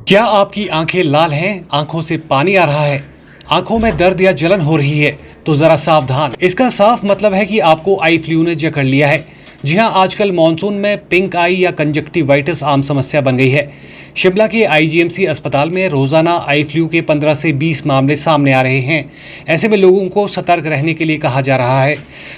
क्या आपकी आंखें लाल हैं, आंखों से पानी आ रहा है, आंखों में दर्द या जलन हो रही है, तो जरा सावधान। इसका साफ मतलब है कि आपको आई फ्लू ने जकड़ लिया है। जी हां, आजकल मॉनसून में पिंक आई या कंजक्टिवाइटिस आम समस्या बन गई है। शिमला के आईजीएमसी अस्पताल में रोजाना आई फ्लू के 15 से 20 मामले सामने आ रहे हैं। ऐसे में लोगों को सतर्क रहने के लिए कहा जा रहा है।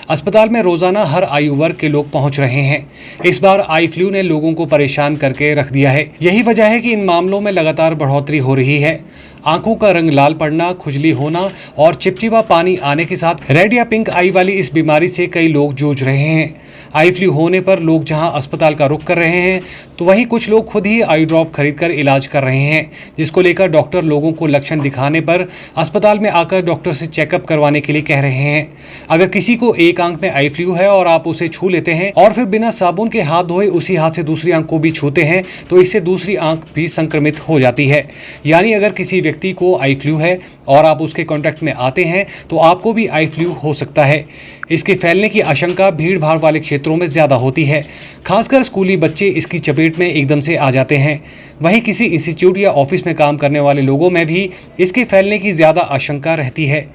अस्पताल में रोजाना हर आयु वर्ग के लोग पहुंच रहे हैं। इस बार आई फ्लू ने लोगों को परेशान करके रख दिया है। यही वजह है कि इन मामलों में लगातार बढ़ोतरी हो रही है। आंखों का रंग लाल पड़ना, खुजली होना और चिपचिपा पानी आने के साथ रेड या पिंक आई वाली इस बीमारी से कई लोग जूझ रहे हैं। आई फ्लू होने पर लोग जहां अस्पताल का रुख कर रहे हैं, तो वहीं कुछ लोग खुद ही आई ड्रॉप खरीदकर इलाज कर रहे हैं, जिसको लेकर डॉक्टर लोगों को लक्षण दिखाने पर अस्पताल में आकर डॉक्टर से चेकअप करवाने के लिए कह रहे हैं। अगर किसी को एक आंख में आई फ्लू है और आप उसे छू लेते हैं और फिर बिना साबुन के हाथ धोए उसी हाथ से दूसरी आंख को भी छूते हैं, तो इससे दूसरी आंख भी संक्रमित हो जाती है। यानी अगर किसी व्यक्ति को आई फ्लू है और आप उसके कांटेक्ट में आते हैं, तो आपको भी आई फ्लू हो सकता है। इसके फैलने की आशंका भीड़ भाड़ वाले क्षेत्रों में ज्यादा होती है। खासकर स्कूली बच्चे इसकी चपेट में एकदम से आ जाते हैं। वहीं किसी इंस्टीट्यूट या ऑफिस में काम करने वाले लोगों में भी इसके फैलने की ज्यादा आशंका रहती है।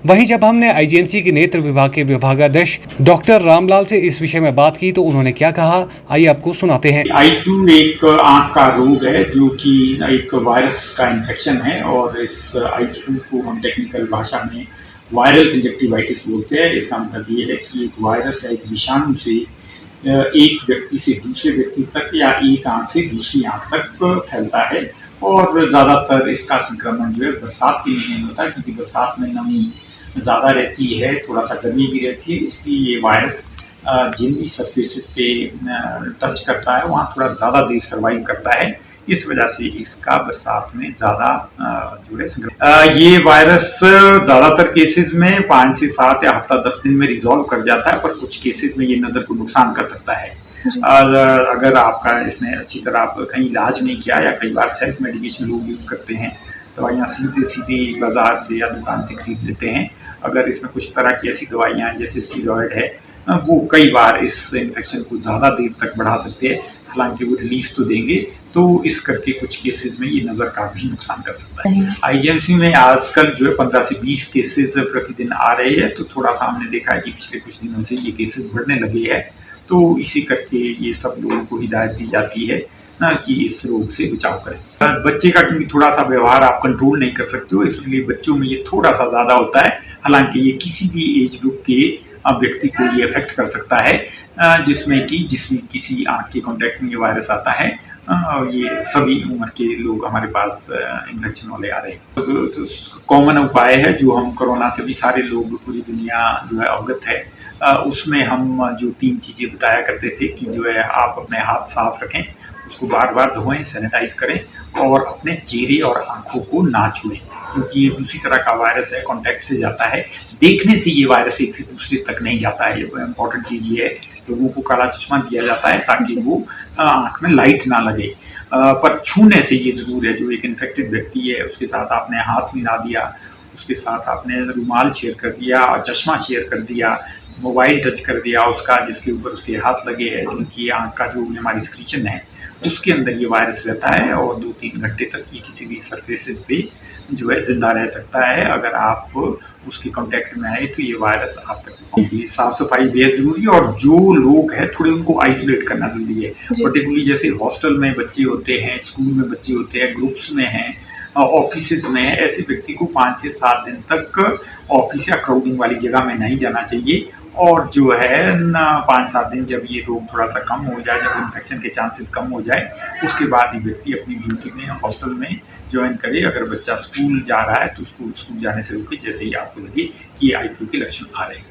वहीं जब हमने आईजीएमसी के नेत्र विभाग के विभागाध्यक्ष डॉक्टर रामलाल से इस विषय में बात की, तो उन्होंने क्या कहा, आइए आपको सुनाते हैं। आई फ्लू एक आंख का रोग है जो कि एक वायरस का इन्फेक्शन है, और इस आई फ्लू को हम टेक्निकल भाषा में वायरल कंजक्टिवाइटिस बोलते हैं। इसका मतलब ये है कि एक वायरस है, एक विषाणु से एक व्यक्ति से दूसरे व्यक्ति तक या एक आंख से दूसरी आंख तक फैलता है। और ज़्यादातर इसका संक्रमण जो है बरसात के महीने में होता है, क्योंकि बरसात में नमी ज़्यादा रहती है, थोड़ा सा गर्मी भी रहती है, इसलिए ये वायरस जिन भी सरफेसेस पे टच करता है वहाँ थोड़ा ज़्यादा देर सर्वाइव करता है। इस वजह से इसका बरसात में ज़्यादा जो है ये वायरस ज़्यादातर केसेस में 5 से 7 या हफ्ता 10 दिन में रिजॉल्व कर जाता है, पर कुछ केसेस में ये नज़र को नुकसान कर सकता है। अगर आपका इसने अच्छी तरह आप कहीं इलाज नहीं किया, या कई बार सेल्फ मेडिकेशन लोग यूज़ करते हैं, दवाइयाँ सीधे बाजार से या दुकान से खरीद लेते हैं। अगर इसमें कुछ तरह की ऐसी दवाइयाँ हैं जैसे स्टीरॉयड है, वो कई बार इस इन्फेक्शन को ज़्यादा देर तक बढ़ा सकते हैं। हालांकि वो रिलीफ तो देंगे, तो इस करके कुछ केसेस में ये नज़र का भी नुकसान कर सकता है। आईजीएमसी में आजकल जो है 15 से 20 केसेस प्रतिदिन आ रहे हैं, तो थोड़ा सा हमने देखा है कि पिछले कुछ दिनों से ये केसेस बढ़ने लगे हैं। तो इसी करके ये सब लोगों को हिदायत दी जाती है ना कि इस रोग से बचाव करें। बच्चे का क्योंकि थोड़ा सा व्यवहार आप कंट्रोल नहीं कर सकते हो, इसलिए बच्चों में ये थोड़ा सा ज़्यादा होता है। हालांकि ये किसी भी एज ग्रुप के व्यक्ति को ये अफेक्ट कर सकता है, जिसमें कि किसी आँख के कांटेक्ट में ये वायरस आता है। ये सभी उम्र के लोग हमारे पास इन्फेक्शन वाले आ रहे हैं। तो कॉमन उपाय है जो हम कोरोना से भी सारे लोग, पूरी दुनिया जो है अवगत है। उसमें हम जो 3 चीज़ें बताया करते थे कि जो है आप अपने हाथ साफ रखें, उसको बार बार धोएं, सैनिटाइज करें, और अपने चेहरे और आँखों को ना छुएं, क्योंकि ये दूसरी तरह का वायरस है, कांटेक्ट से जाता है। देखने से ये वायरस एक से दूसरे तक नहीं जाता है। इम्पॉर्टेंट चीज़ ये है, लोगों को काला चश्मा दिया जाता है ताकि वो आँख में लाइट ना लगे, पर छूने से ये ज़रूर है। जो एक इन्फेक्टेड व्यक्ति है उसके साथ आपने हाथ मिला दिया, उसके साथ आपने रुमाल शेयर कर दिया, चश्मा शेयर कर दिया, मोबाइल टच कर दिया उसका जिसके ऊपर उसके हाथ लगे हैं, जिनकी आँख का जो हमारी स्क्रीशन है उसके अंदर ये वायरस रहता है, और 2-3 घंटे तक ये किसी भी सरफेसेस पे जो है जिंदा रह सकता है। अगर आप उसके कांटेक्ट में आए तो ये वायरस आप तक पहुंचे। साफ सफाई बेहद जरूरी है, और जो लोग हैं थोड़े उनको आइसोलेट करना जरूरी है। पर्टिकुलरली जैसे हॉस्टल में बच्चे होते हैं, स्कूल में बच्चे होते हैं, ग्रुप्स में हैं, ऑफिस में है, ऐसे व्यक्ति को 5 से 7 दिन तक ऑफिस या क्राउडिंग वाली जगह में नहीं जाना चाहिए। और जो है ना 5-7 दिन जब ये रोग थोड़ा सा कम हो जाए, जब इन्फेक्शन के चांसेस कम हो जाए, उसके बाद ही व्यक्ति अपनी ड्यूटी में हॉस्टल में ज्वाइन करे। अगर बच्चा स्कूल जा रहा है तो उसको स्कूल जाने से रोके, जैसे ही आपको लगे कि आई फ्लू के लक्षण आ रहे हैं।